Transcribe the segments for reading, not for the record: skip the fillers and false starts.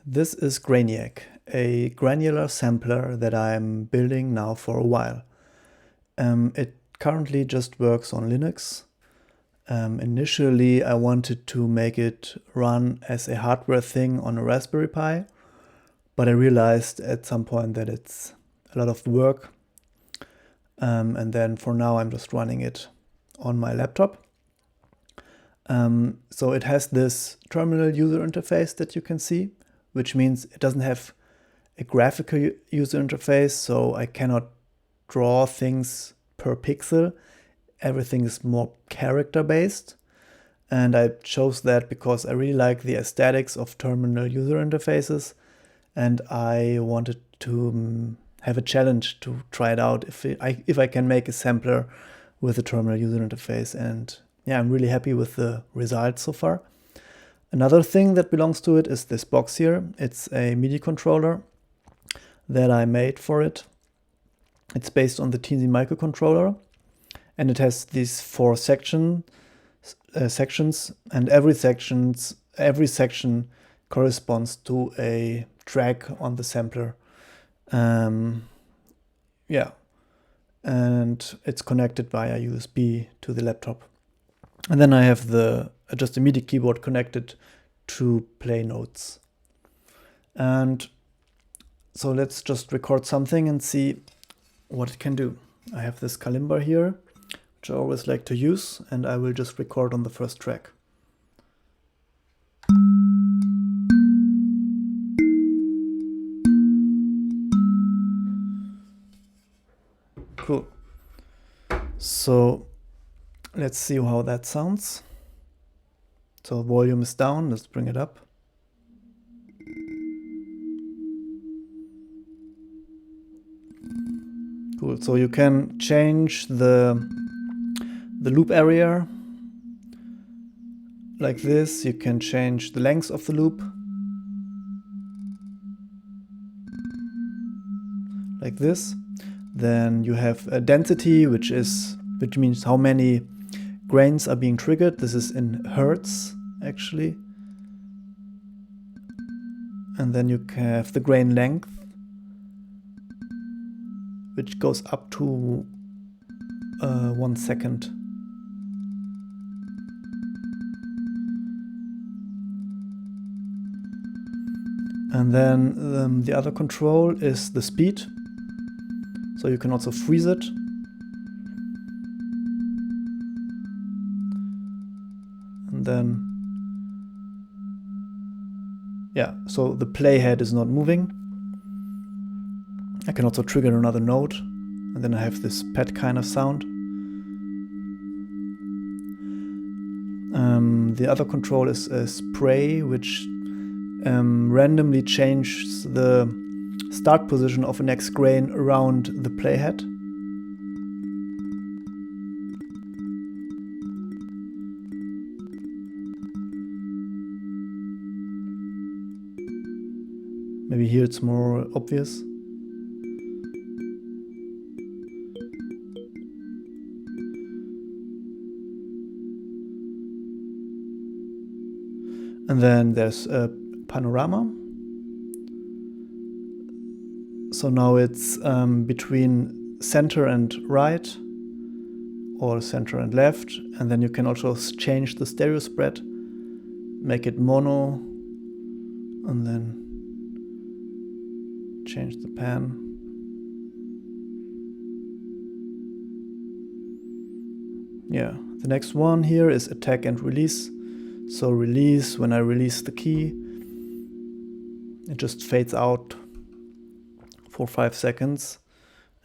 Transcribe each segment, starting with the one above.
This is Grainiac, a granular sampler that I'm building now for a while. It currently just works on Linux. Initially, I wanted to make it run as a hardware thing on a Raspberry Pi, but I realized at some point that it's a lot of work. And then for now, I'm just running it on my laptop. So it has this terminal user interface that you can see, which means it doesn't have a graphical user interface, so I cannot draw things per pixel. Everything is more character-based. And I chose that because I really like the aesthetics of terminal user interfaces, and I wanted to have a challenge to try it out if I can make a sampler with a terminal user interface. And yeah, I'm really happy with the results so far. Another thing that belongs to it is this box here. It's a MIDI controller that I made for it. It's based on the Teensy microcontroller, and it has these 4 sections, and every section corresponds to a track on the sampler. Yeah, and it's connected via USB to the laptop. And then I have just a MIDI keyboard connected to play notes. And so let's just record something and see what it can do. I have this kalimba here, which I always like to use, and I will just record on the first track. Cool. So let's see how that sounds. So volume is down, let's bring it up. Cool, so you can change the loop area like this. You can change the length of the loop like this. Then you have a density, which means how many grains are being triggered. This is in hertz, actually. And then you have the grain length, which goes up to 1 second. And then the other control is the speed. So you can also freeze it. And then, yeah, so the playhead is not moving. I can also trigger another note, and then I have this pet kind of sound. The other control is a spray, which randomly changes the start position of the next grain around the playhead. Maybe here it's more obvious. And then there's a panorama. So now it's between center and right, or center and left. And then you can also change the stereo spread, make it mono, and then change the pan. Yeah, the next one here is attack and release. So release, when I release the key, it just fades out for 5 seconds.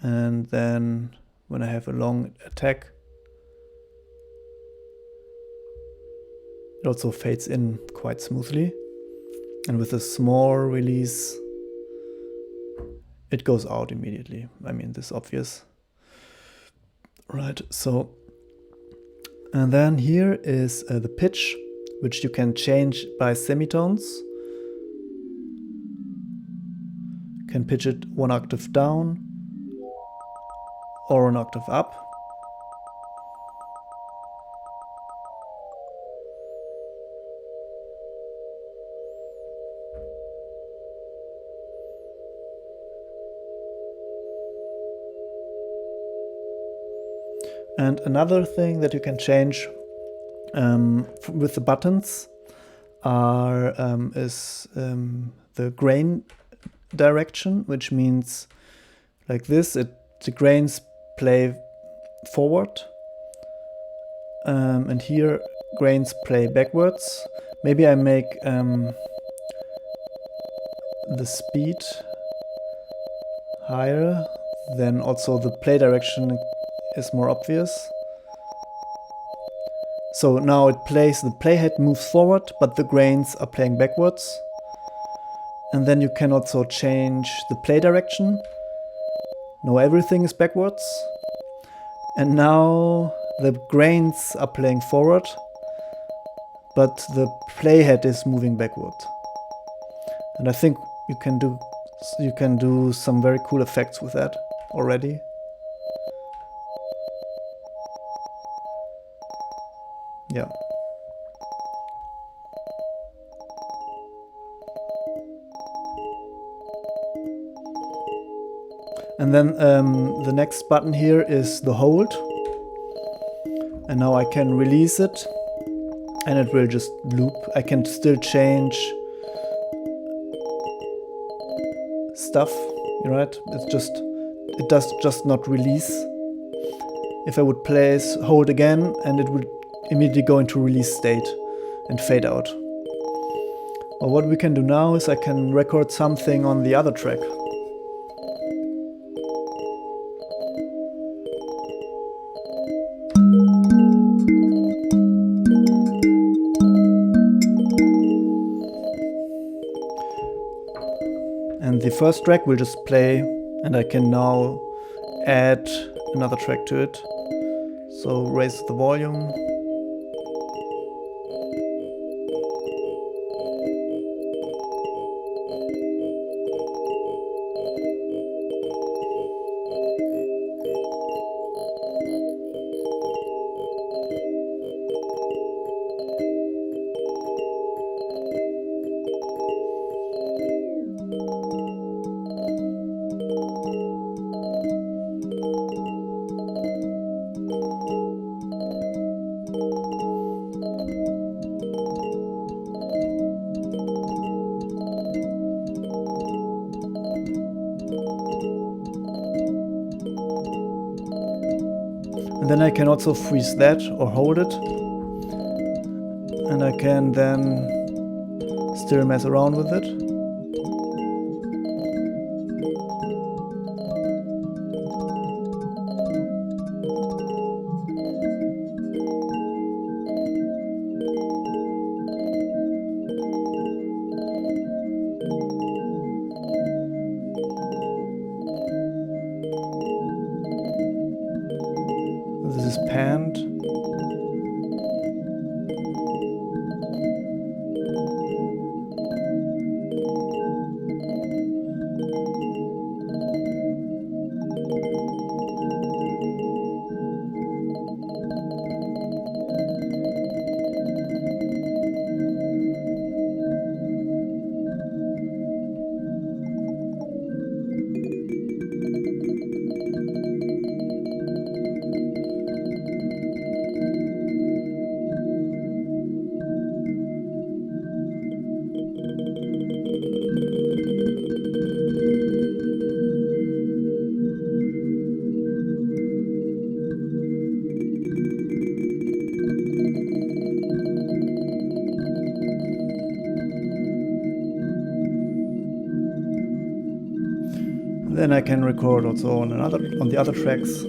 And then when I have a long attack, it also fades in quite smoothly. And with a small release, it goes out immediately. I mean, this is obvious. Right, so, and then here is the pitch, which you can change by semitones. You can pitch it 1 octave down or 1 octave up. And another thing that you can change with the buttons is the grain direction, which means like this, the grains play forward, and here grains play backwards. Maybe I make the speed higher, then also the play direction is more obvious. So now the playhead moves forward, but the grains are playing backwards. And then you can also change the play direction. Now everything is backwards. And now the grains are playing forward, but the playhead is moving backward. And I think you can do some very cool effects with that already. Yeah. And then the next button here is the hold. And now I can release it and it will just loop. I can still change stuff, right? It does just not release. If I would hold again, and it would immediately go into release state and fade out. Well, what we can do now is I can record something on the other track. And the first track will just play, and I can now add another track to it. So raise the volume. And then I can also freeze that or hold it. And I can then still mess around with it. This is panned. Then I can record also on the other tracks.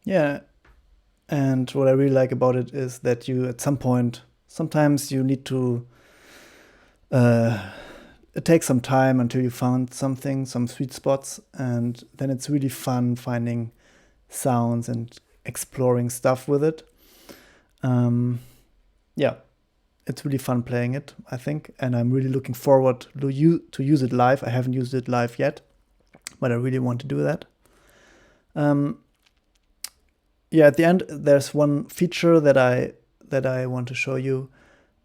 Yeah, and what I really like about it is that you at some point, sometimes you need to it takes some time until you found something, some sweet spots, and then it's really fun finding sounds and exploring stuff with it. Yeah, it's really fun playing it, I think, and I'm really looking forward to use it live. I haven't used it live yet, but I really want to do that. Yeah, at the end, there's one feature that I want to show you,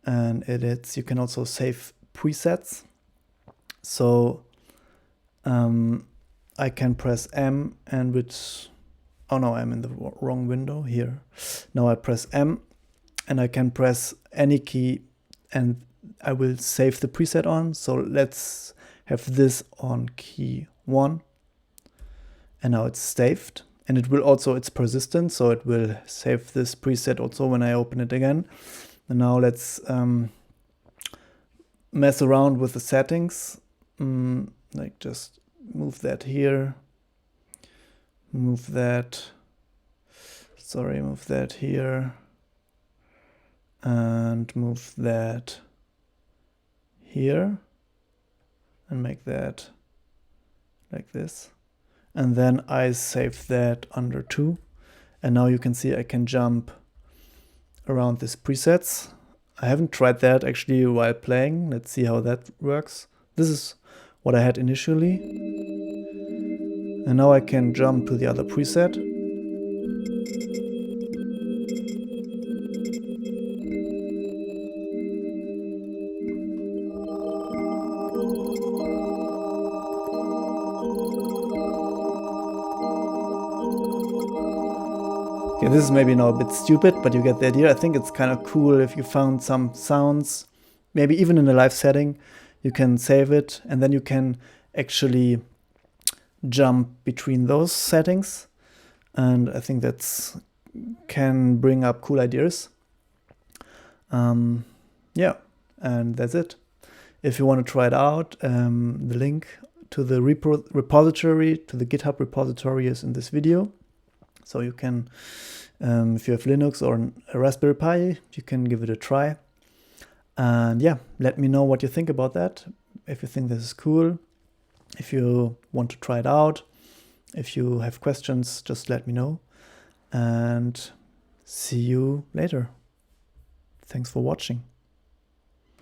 and it's you can also save presets. So I can press M and oh no, I'm in the wrong window here. Now I press M and I can press any key and I will save the preset on. So let's have this on key 1. And now it's saved. And it will also, it's persistent, so it will save this preset also when I open it again. And now let's mess around with the settings. Like just move that here. Move that here. And move that here. And make that like this. And then I save that under 2. And now you can see I can jump around these presets. I haven't tried that actually while playing. Let's see how that works. This is what I had initially. And now I can jump to the other preset. Okay, this is maybe now a bit stupid, but you get the idea. I think it's kind of cool if you found some sounds, maybe even in a live setting, you can save it and then you can actually jump between those settings. And I think that's can bring up cool ideas. Yeah, and that's it. If you want to try it out, the link to the repository, to the GitHub repository is in this video. So you can, if you have Linux or a Raspberry Pi, you can give it a try. And yeah, let me know what you think about that. If you think this is cool, if you want to try it out, if you have questions, just let me know. And see you later. Thanks for watching.